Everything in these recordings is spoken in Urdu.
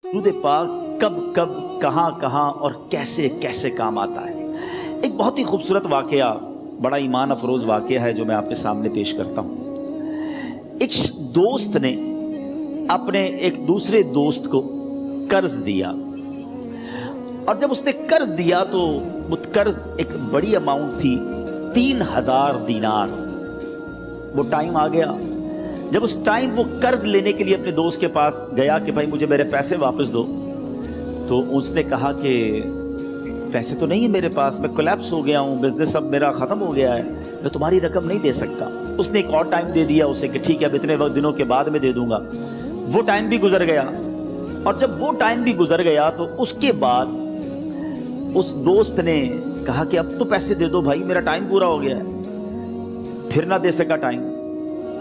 درود پاک کب کب کہاں کہاں اور کیسے کیسے کام آتا ہے۔ ایک بہت ہی خوبصورت واقعہ، بڑا ایمان افروز واقعہ ہے جو میں آپ کے سامنے پیش کرتا ہوں۔ ایک دوست نے اپنے ایک دوسرے دوست کو قرض دیا، اور جب اس نے قرض دیا تو وہ قرض ایک بڑی اماؤنٹ تھی، 3000 دینار۔ وہ ٹائم آ گیا جب اس ٹائم وہ قرض لینے کے لیے اپنے دوست کے پاس گیا کہ بھائی مجھے میرے پیسے واپس دو، تو اس نے کہا کہ پیسے تو نہیں ہے میرے پاس، میں کولیپس ہو گیا ہوں، بزنس اب میرا ختم ہو گیا ہے، میں تمہاری رقم نہیں دے سکتا۔ اس نے ایک اور ٹائم دے دیا اسے کہ ٹھیک ہے اب اتنے وقت دنوں کے بعد میں دے دوں گا۔ وہ ٹائم بھی گزر گیا، اور جب وہ ٹائم بھی گزر گیا تو اس کے بعد اس دوست نے کہا کہ اب تو پیسے دے دو بھائی، میرا ٹائم پورا ہو گیا ہے۔ پھر نہ دے سکا ٹائم۔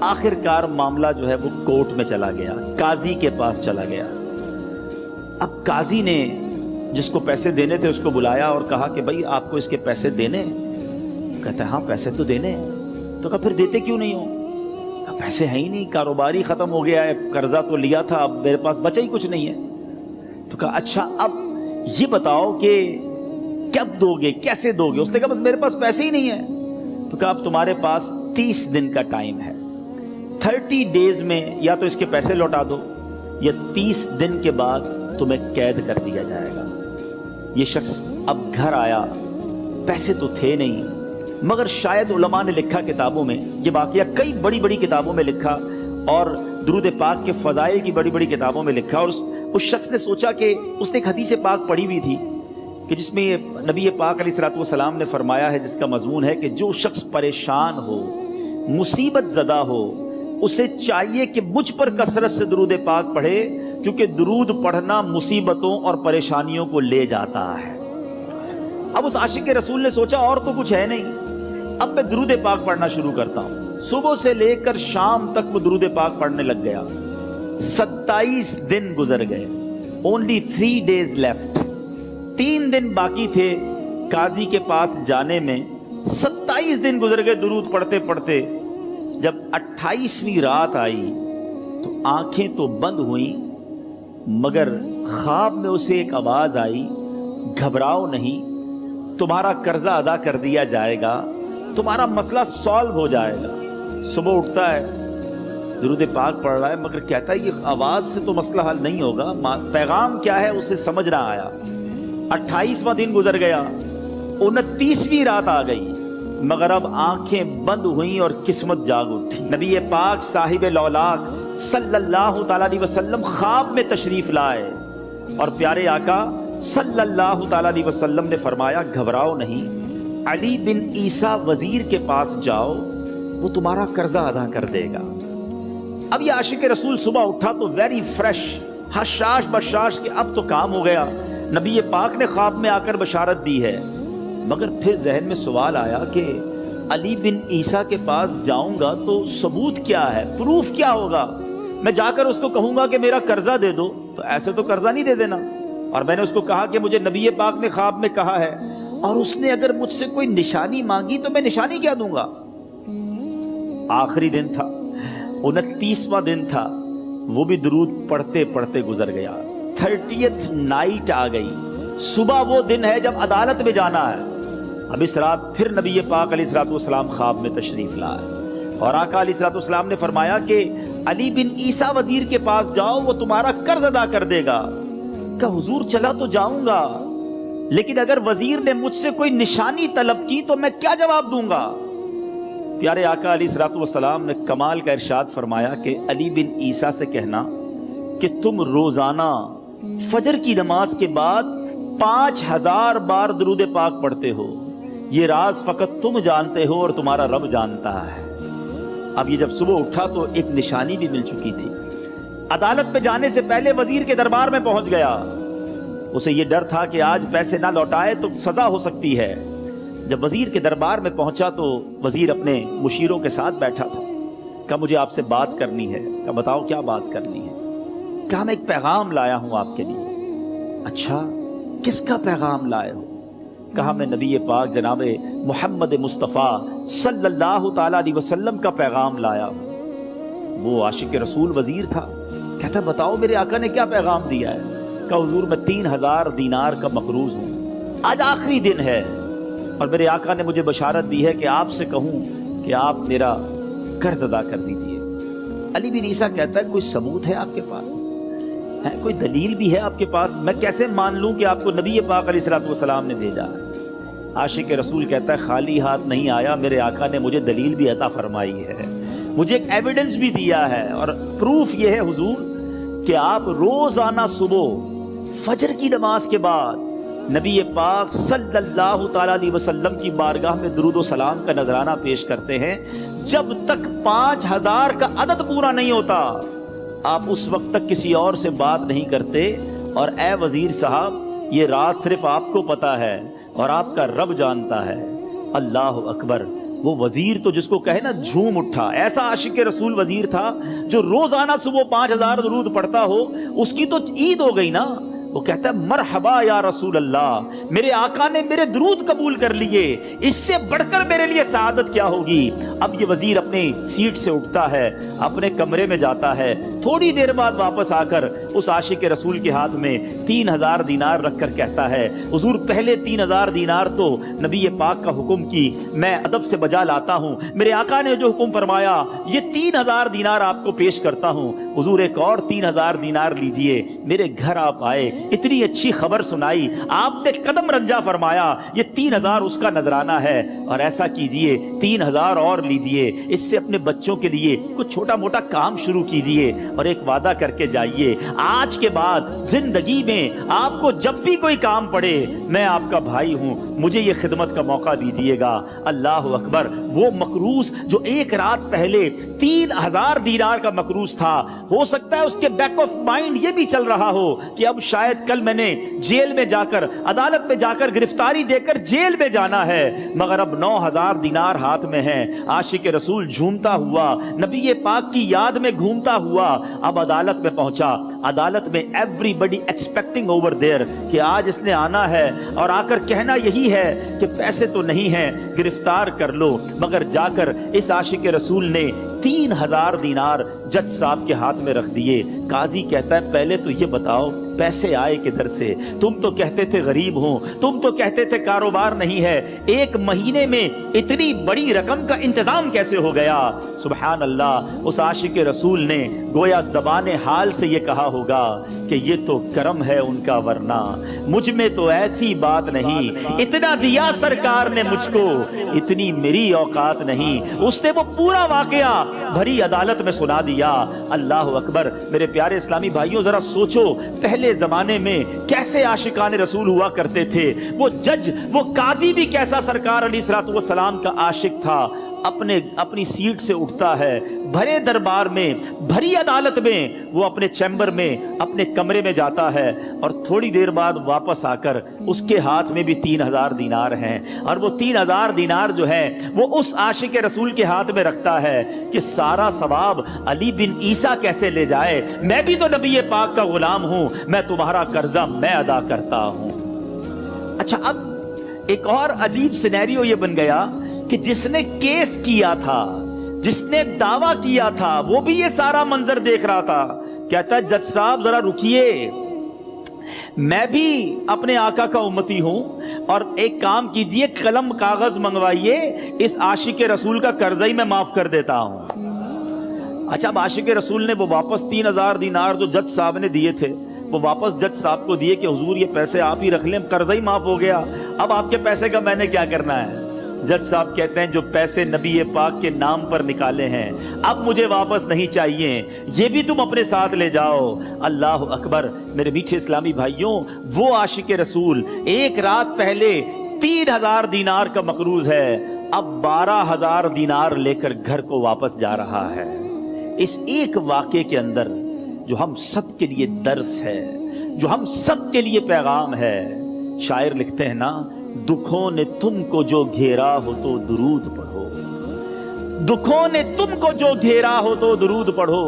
آخر کار معاملہ جو ہے وہ کورٹ میں چلا گیا، قاضی کے پاس چلا گیا۔ اب قاضی نے جس کو پیسے دینے تھے اس کو بلایا اور کہا کہ بھائی آپ کو اس کے پیسے دینے ہیں؟ کہتا ہے ہاں پیسے تو دینے ہیں۔ تو کہا پھر دیتے کیوں نہیں ہو؟ کہا پیسے ہیں ہی نہیں، کاروبار ہی ختم ہو گیا ہے، قرضہ تو لیا تھا، اب میرے پاس بچا ہی کچھ نہیں ہے۔ تو کہا اچھا اب یہ بتاؤ کہ کب دو گے، کیسے دو گے؟ اس نے کہا بس میرے پاس پیسے ہی نہیں ہیں۔ تو کہا اب تمہارے پاس 30 دن کا ٹائم ہے، 30 ڈیز میں یا تو اس کے پیسے لوٹا دو یا 30 دن کے بعد تمہیں قید کر دیا جائے گا۔ یہ شخص اب گھر آیا، پیسے تو تھے نہیں، مگر شاید علماء نے لکھا کتابوں میں، یہ واقعہ کئی بڑی بڑی کتابوں میں لکھا اور درود پاک کے فضائل کی بڑی بڑی کتابوں میں لکھا، اور اس شخص نے سوچا کہ اس نے ایک حدیث پاک پڑھی ہوئی تھی کہ جس میں یہ نبی پاک علیہ الصلوۃ والسلام نے فرمایا ہے، جس کا مضمون ہے کہ جو شخص پریشان ہو، مصیبت زدہ ہو، اسے چاہیے کہ مجھ پر کثرت سے درود پاک پڑھے، کیونکہ درود پڑھنا مصیبتوں اور پریشانیوں کو لے جاتا ہے۔ اب اس عاشق رسول نے سوچا اور تو کچھ ہے نہیں، اب میں درود پاک پڑھنا شروع کرتا ہوں۔ صبح سے لے کر شام تک وہ درود پاک پڑھنے لگ گیا۔ 27 دن گزر گئے، only 3 days left، 3 دن باقی تھے قاضی کے پاس جانے میں۔ 27 دن گزر گئے درود پڑھتے پڑھتے۔ جب 28ویں رات آئی تو آنکھیں تو بند ہوئیں، مگر خواب میں اسے ایک آواز آئی، گھبراؤ نہیں، تمہارا قرضہ ادا کر دیا جائے گا، تمہارا مسئلہ سالو ہو جائے گا۔ صبح اٹھتا ہے، درود پاک پڑھ رہا ہے، مگر کہتا ہے یہ آواز سے تو مسئلہ حل نہیں ہوگا، پیغام کیا ہے اسے سمجھ نہ آیا۔ 28واں دن گزر گیا، 29ویں رات آ گئی، مگر اب آنکھیں بند ہوئیں اور قسمت جاگ اٹھی۔ نبی پاک صاحب لولاک صلی اللہ تعالیٰ علیہ وسلم خواب میں تشریف لائے، اور پیارے آقا صلی اللہ تعالیٰ علیہ وسلم نے فرمایا گھبراؤ نہیں، علی بن عیسیٰ وزیر کے پاس جاؤ، وہ تمہارا قرضہ ادا کر دے گا۔ اب یہ عاشق رسول صبح اٹھا تو ویری فریش، حشاش بشاش کہ اب تو کام ہو گیا، نبی پاک نے خواب میں آ کر بشارت دی ہے۔ مگر پھر ذہن میں سوال آیا کہ علی بن عیسیٰ کے پاس جاؤں گا تو ثبوت کیا ہے، پروف کیا ہوگا؟ میں جا کر اس کو کہوں گا کہ میرا قرضہ دے دو تو ایسے تو قرضہ نہیں دے دینا، اور میں نے اس کو کہا کہ مجھے نبی پاک نے خواب میں کہا ہے، اور اس نے اگر مجھ سے کوئی نشانی مانگی تو میں نشانی کیا دوں گا؟ آخری دن تھا، 29واں دن تھا، وہ بھی درود پڑھتے پڑھتے گزر گیا۔ 30th نائٹ آ گئی، صبح وہ دن ہے جب عدالت میں جانا ہے۔ اب اس رات پھر نبی پاک علیہ الصلوۃ والسلام خواب میں تشریف لائے، اور آقا علیہ الصلوۃ والسلام نے فرمایا کہ علی بن عیسیٰ وزیر کے پاس جاؤ، وہ تمہارا قرض ادا کر دے گا۔ کہ حضور چلا تو جاؤں گا، لیکن اگر وزیر نے مجھ سے کوئی نشانی طلب کی تو میں کیا جواب دوں گا؟ پیارے آقا علیہ الصلوۃ والسلام نے کمال کا ارشاد فرمایا کہ علی بن عیسیٰ سے کہنا کہ تم روزانہ فجر کی نماز کے بعد 5000 بار درود پاک پڑھتے ہو، یہ راز فقط تم جانتے ہو اور تمہارا رب جانتا ہے۔ اب یہ جب صبح اٹھا تو ایک نشانی بھی مل چکی تھی۔ عدالت میں جانے سے پہلے وزیر کے دربار میں پہنچ گیا، اسے یہ ڈر تھا کہ آج پیسے نہ لوٹائے تو سزا ہو سکتی ہے۔ جب وزیر کے دربار میں پہنچا تو وزیر اپنے مشیروں کے ساتھ بیٹھا تھا۔ کہا مجھے آپ سے بات کرنی ہے۔ کہا بتاؤ کیا بات کرنی ہے؟ کہا میں ایک پیغام لایا ہوں آپ کے لیے۔ اچھا کس کا پیغام لائے ہو؟ کہا میں نبی پاک جناب محمد مصطفیٰ صلی اللہ تعالیٰ علیہ وسلم کا پیغام لایا ہوں۔ وہ عاشق رسول وزیر تھا، کہتا بتاؤ میرے آقا نے کیا پیغام دیا ہے؟ کہ حضور میں 3000 دینار کا مقروض ہوں، آج آخری دن ہے اور میرے آقا نے مجھے بشارت دی ہے کہ آپ سے کہوں کہ آپ میرا قرض ادا کر دیجئے۔ علی بن عیسیٰ کہتا ہے کوئی ثبوت ہے آپ کے پاس؟ کوئی دلیل بھی ہے آپ کے پاس؟ میں کیسے مان لوں کہ آپ کو نبی پاک علیہ الصلوۃ والسلام نے بھیجا؟ عاشق رسول کہتا ہے خالی ہاتھ نہیں آیا، میرے آقا نے مجھے دلیل بھی عطا فرمائی ہے، مجھے ایک ایویڈنس بھی دیا ہے، اور پروف یہ ہے حضور کہ آپ روزانہ صبح فجر کی نماز کے بعد نبی پاک صلی اللہ تعالیٰ علیہ وسلم کی بارگاہ میں درود و سلام کا نذرانہ پیش کرتے ہیں۔ جب تک 5000 کا عدد پورا نہیں ہوتا آپ اس وقت تک کسی اور سے بات نہیں کرتے، اور اے وزیر صاحب یہ رات صرف آپ کو پتا ہے اور آپ کا رب جانتا ہے۔ اللہ اکبر! وہ وزیر تو جس کو کہے نا جھوم اٹھا، ایسا عاشق رسول وزیر تھا جو روزانہ صبح 5000 درود پڑھتا ہو، اس کی تو عید ہو گئی نا۔ وہ کہتا ہے مرحبا یا رسول اللہ، میرے آقا نے میرے درود قبول کر لیے، اس سے بڑھ کر میرے لیے سعادت کیا ہوگی۔ اب یہ وزیر اپنی سیٹ سے اٹھتا ہے، اپنے کمرے میں جاتا ہے، تھوڑی دیر بعد واپس آ کر اس عاشق رسول کے ہاتھ میں 3000 دینار رکھ کر کہتا ہے حضور پہلے 3000 دینار تو نبی پاک کا حکم کی میں ادب سے بجا لاتا ہوں، میرے آقا نے جو حکم فرمایا یہ 3000 دینار آپ کو پیش کرتا ہوں، حضور ایک اور 3000 دینار لیجئے۔ میرے گھر آپ آئے، اتنی اچھی خبر سنائی، آپ نے قدم رنجا فرمایا، یہ 3000 اس کا نذرانہ ہے، اور ایسا کیجئے 3000 اور لیجئے، اس سے اپنے بچوں کے لیے کچھ چھوٹا موٹا کام شروع کیجئے، اور ایک وعدہ کر کے جائیے آج کے بعد زندگی میں آپ کو جب بھی کوئی کام پڑے میں آپ کا بھائی ہوں، مجھے یہ خدمت کا موقع دیجئے گا۔ اللہ اکبر! وہ مقروض جو ایک رات پہلے 3000 دینار کا مقروض تھا، ہو سکتا ہے اس کے بیک آف مائنڈ یہ بھی چل رہا ہو کہ اب شاید کل میں نے جیل میں جا کر عدالت میں جا کر گرفتاری دے کر جیل میں جانا ہے، مگر اب 9000 دینار ہاتھ میں ہیں۔ عاشق رسول جھومتا ہوا نبی پاک کی یاد میں گھومتا ہوا اب عدالت میں پہنچا۔ عدالت میں everybody expecting over there کہ آج اس نے آنا ہے اور آ کر کہنا یہی ہے کہ پیسے تو نہیں ہیں، گرفتار کر لو، مگر جا کر اس عاشق رسول نے 3000 دینار جج صاحب کے ہاتھ میں رکھ دیے۔ قاضی کہتا ہے پہلے تو یہ بتاؤ پیسے آئے کدھر سے؟ تم تو کہتے تھے غریب ہوں، تم تو کہتے تھے کاروبار نہیں ہے، ایک مہینے میں اتنی بڑی رقم کا انتظام کیسے ہو گیا؟ سبحان اللہ! اس عاشق رسول نے گویا زبان حال سے یہ کہا ہوگا کہ یہ تو کرم ہے ان کا، ورنہ مجھ میں تو ایسی بات نہیں، اتنا دیا سرکار نے مجھ کو، اتنی میری اوقات نہیں۔ اس نے وہ پورا واقعہ بھری عدالت میں سنا دیا۔ اللہ اکبر! میرے پیارے اسلامی بھائیوں ذرا سوچو پہلے زمانے میں کیسے عاشقان رسول ہوا کرتے تھے، وہ جج وہ قاضی بھی کیسا سرکار علیہ الصلوۃ والسلام کا عاشق تھا۔ اپنی سیٹ سے اٹھتا ہے، بھرے دربار میں بھری عدالت میں وہ اپنے چیمبر میں اپنے کمرے میں جاتا ہے، اور تھوڑی دیر بعد واپس آ کر اس کے ہاتھ میں بھی 3000 دینار ہیں، اور وہ 3000 دینار جو ہے وہ اس عاشق رسول کے ہاتھ میں رکھتا ہے کہ سارا ثواب علی بن عیسیٰ کیسے لے جائے، میں بھی تو نبی پاک کا غلام ہوں، میں تمہارا قرضہ میں ادا کرتا ہوں۔ اچھا، اب ایک اور عجیب سینیریو یہ بن گیا کہ جس نے کیس کیا تھا، جس نے دعویٰ کیا تھا، وہ بھی یہ سارا منظر دیکھ رہا تھا۔ کہتا ہے جج صاحب ذرا رکیے، میں بھی اپنے آقا کا امتی ہوں، اور ایک کام کیجئے قلم کاغذ منگوائیے، اس عاشق رسول کا قرضہ ہی میں معاف کر دیتا ہوں۔ اچھا، اب عاشق رسول نے وہ واپس 3000 دینار جو جج صاحب نے دیے تھے وہ واپس جج صاحب کو دیے کہ حضور یہ پیسے آپ ہی رکھ لیں، قرضہ ہی معاف ہو گیا، اب آپ کے پیسے کا میں نے کیا کرنا ہے؟ جج صاحب کہتے ہیں جو پیسے نبی پاک کے نام پر نکالے ہیں اب مجھے واپس نہیں چاہیے، یہ بھی تم اپنے ساتھ لے جاؤ۔ اللہ اکبر! میرے میٹھے اسلامی بھائیوں، وہ عاشق رسول ایک رات پہلے 3000 دینار کا مقروض ہے، اب 12000 دینار لے کر گھر کو واپس جا رہا ہے۔ اس ایک واقعے کے اندر جو ہم سب کے لیے درس ہے، جو ہم سب کے لیے پیغام ہے، شاعر لکھتے ہیں نا، دکھوں نے تم کو جو گھیرا ہو تو درود پڑھو، دکھوں نے تم کو جو گھیرا ہو تو درود پڑھو،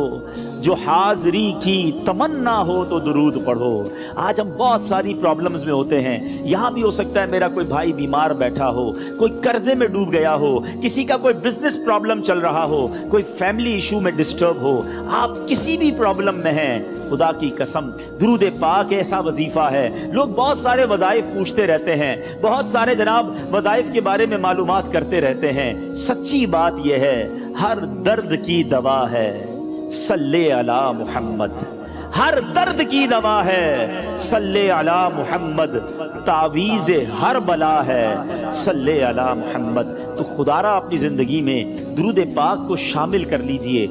جو حاضری کی تمنا ہو تو درود پڑھو۔ آج ہم بہت ساری پرابلمز میں ہوتے ہیں، یہاں بھی ہو سکتا ہے میرا کوئی بھائی بیمار بیٹھا ہو، کوئی قرضے میں ڈوب گیا ہو، کسی کا کوئی بزنس پرابلم چل رہا ہو، کوئی فیملی ایشو میں ڈسٹرب ہو، آپ کسی بھی پرابلم میں ہیں، خدا کی قسم درود پاک ایسا وظیفہ ہے. لوگ بہت سارے وظائف پوچھتے رہتے ہیں, بہت سارے جناب وظائف کے بارے میں معلومات کرتے رہتے ہیں. سچی بات یہ ہے ہر درد کی دوا ہے صلی علی محمد. ہر درد کی دوا ہے صلی علی محمد. تعویذ ہر بلا ہے صلی علی محمد. تو خدا را اپنی زندگی میں درود پاک کو شامل کر لیجئے.